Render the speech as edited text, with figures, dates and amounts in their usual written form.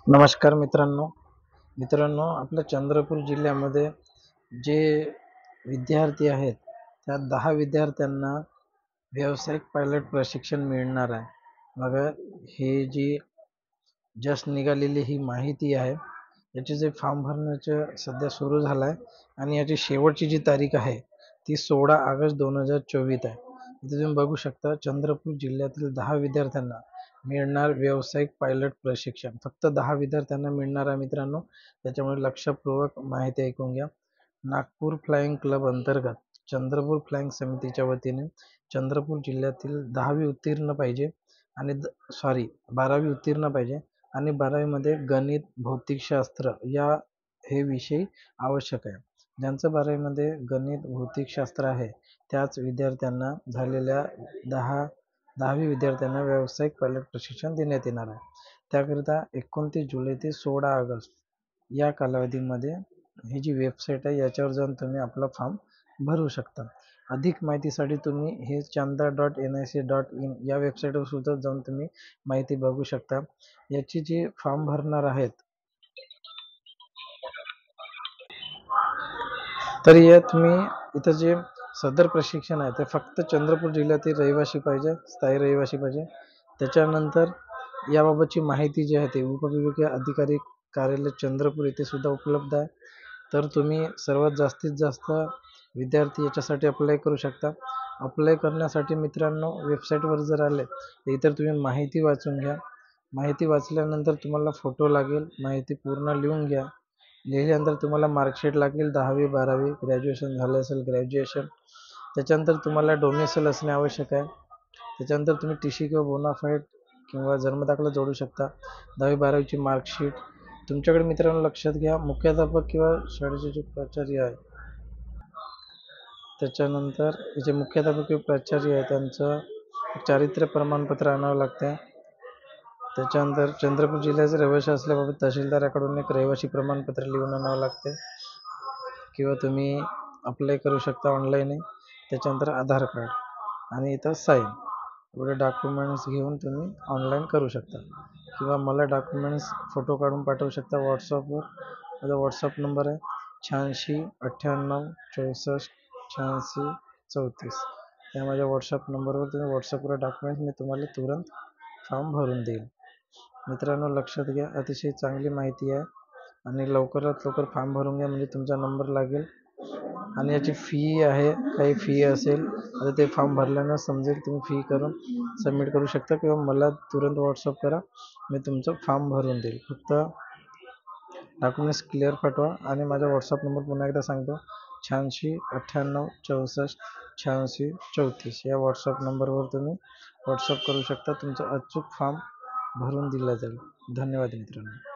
नमस्कार मित्रांनो आपल्या चंद्रपूर जिल्ह्यामध्ये जे विद्यार्थी आहेत त्या 10 विद्यार्थ्यांना व्यावसायिक पायलट प्रशिक्षण मिळणार आहे. मग हे जी जस्ट निघालेली ही माहिती आहे, याचे जे फॉर्म भरण्याचं सध्या सुरू झालं आहे आणि याची शेवटची जी तारीख आहे ती 16 ऑगस्ट 2024 आहे. इथे तुम्ही बघू शकता चंद्रपूर जिल्ह्यातील 10 विद्यार्थ्यांना मिळणार व्यावसायिक पायलट प्रशिक्षण. फक्त 10 विद्यार्थ्यांना मिळणार आहे मित्रांनो, त्याच्यामुळे लक्षपूर्वक माहिती ऐकून घ्या. नागपूर फ्लाइंग क्लब अंतर्गत चंद्रपूर फ्लाइंग समितीच्या वतीने चंद्रपूर जिल्ह्यातील 10वी उत्तीर्ण पाहिजे आणि 12वी उत्तीर्ण पाहिजे आणि 12वीमध्ये गणित, भौतिकशास्त्र हे विषय आवश्यक आहे. ज्यांचं 12वीमध्ये गणित, भौतिकशास्त्र आहे त्याच विद्यार्थ्यांना झालेल्या 10वी विद्यार्थ्यांना व्यावसायिक पायलट प्रशिक्षण देण्यात येणार आहे. त्याकरिता 29 जुलै ते 16 ऑगस्ट या कालावधीमध्ये ही जी वेबसाईट आहे याच्यावर जाऊन तुम्ही आपला फॉर्म भरू शकता. अधिक माहितीसाठी तुम्ही हे chanda.nic.in या वेबसाईटवर सुद्धा जाऊन तुम्ही माहिती बघू शकता. याची जी फॉर्म भरणार आहेत तर या तुम्ही इथं जे सदर प्रशिक्षण आहे ते फक्त चंद्रपूर जिल्ह्यातील रहिवासी पाहिजे, स्थायी रहिवासी पाहिजे. त्याच्यानंतर याबाबतची माहिती जी आहे ते उपविभागीय अधिकारी कार्यालय चंद्रपूर येथे सुद्धा उपलब्ध आहे. तर तुम्ही सर्वात जास्तीत जास्त विद्यार्थी याच्यासाठी अप्लाय करू शकता. अप्लाय करण्यासाठी मित्रांनो वेबसाईटवर जर आले तर इतर तुम्ही माहिती वाचून घ्या. माहिती वाचल्यानंतर तुम्हाला फोटो लागेल, माहिती पूर्ण लिहून घ्या. लिहिल्यानंतर तुम्हाला मार्कशीट लागेल, 10वी 12वी, ग्रॅज्युएशन झालं असेल ग्रॅज्युएशन. त्याच्यानंतर तुम्हाला डोमेसाईल असणे आवश्यक आहे. त्याच्यानंतर तुम्ही TC किंवा बोनाफाईड किंवा जन्मदाखला जोडू शकता. 10वी 12वीची मार्कशीट. तुमच्याकडे मित्रांनो लक्षात घ्या, मुख्याध्यापक किंवा शाळेचे जे प्राचार्य आहे त्याच्यानंतर जे मुख्याध्यापक किंवा प्राचार्य आहे त्यांचं चारित्र्य प्रमाणपत्र आणावं लागतं. त्याच्यानंतर चंद्रपूर जिल्ह्याचे रहिवासी असल्याबाबत तहसीलदाराकडून एक रहिवासी प्रमाणपत्र लिहून आणावं लागते किंवा तुम्ही अप्लाय करू शकता ऑनलाईन. त्याच्यानंतर आधार कार्ड आणि इथं साईन एवढे डॉक्युमेंट्स घेऊन तुम्ही ऑनलाईन करू शकता किंवा मला डॉक्युमेंट्स फोटो काढून पाठवू शकता व्हॉट्सअपवर. माझा व्हॉट्सअप नंबर आहे 86 98 64 86 34. या माझ्या व्हॉट्सअप नंबरवर तुम्ही व्हॉट्सअपवर डॉक्युमेंट्स मी तुम्हाला तुरंत फॉर्म भरून देईल. मित्रांनो लक्षात घ्या, अतिशय चांगली माहिती आहे आणि लवकरात लवकर फॉर्म भरून घ्या म्हणजे तुमचा नंबर लागेल. आणि याची फी आहे, काही फी असेल आता ते फॉर्म भरल्यानं समजेल. तुम्ही फी करून सबमिट करू शकता किंवा मला तुरंत व्हॉट्सअप करा, मी तुमचं फॉर्म भरून देईल. फक्त डॉक्युमेंट्स क्लिअर पाठवा आणि माझा व्हॉट्सअप नंबर पुन्हा एकदा सांगतो 86 98 64 86 34. या व्हॉट्सअप नंबरवर तुम्ही व्हॉट्सअप करू शकता. तुमचा अचूक फॉर्म भरून दिला जाईल. धन्यवाद मित्रांनो.